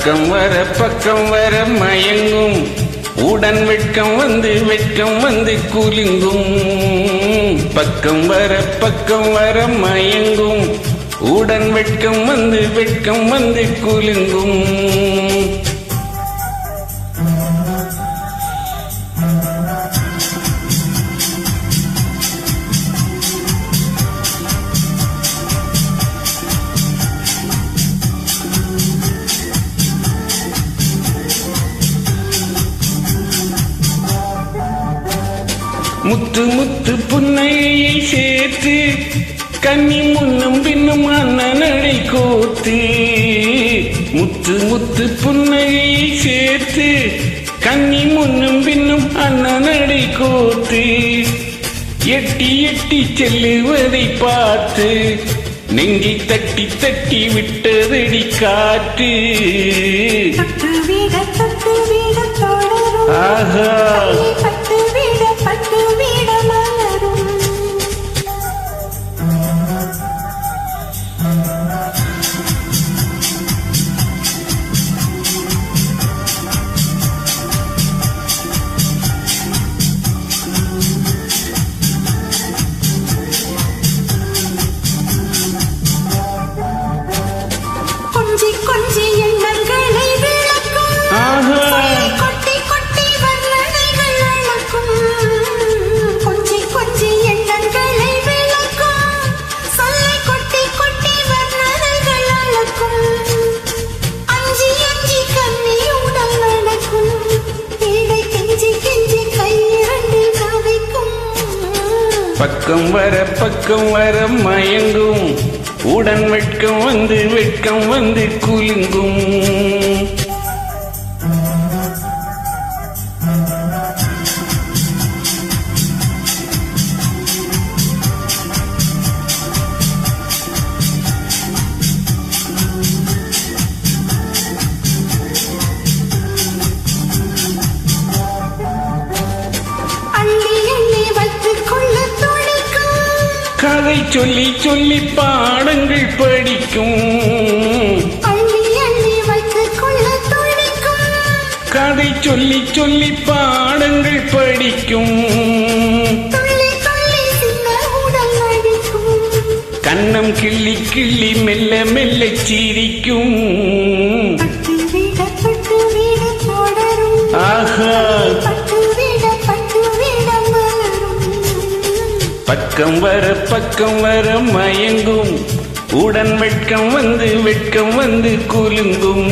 பக்கம் வர மயங்கும் உடன் வெட்கம் வந்து குலுங்கும். பக்கம் வர மயங்கும் உடன் வெட்கம் வந்து குலுங்கும். முத்து முத்து புன்னையை சேர்த்து கன்னி முன்னும் பின்னும் அண்ணனடை கோத்து. முத்து முத்து புன்னையை சேர்த்து கன்னி முன்னும் பின்னும் அண்ணனடை கோத்து. எட்டி எட்டி செல்லுவதை பார்த்து நெஞ்சி தட்டி தட்டி விட்டதடி காற்று. ஆஹா பக்கம் வர மயங்கும் உடன் வெட்கம் வந்து குலுங்கும். கதை சொல்லி சொல்லி பாடங்கள் படிக்கும். கதை சொல்லி சொல்லி பாடங்கள் படிக்கும். கண்ணம் கிள்ளி கிள்ளி மெல்ல மெல்ல சிரிக்கும். ஆஹா பக்கம் வர மயங்கும் உடன் வெட்கம் வந்து குலுங்கும்.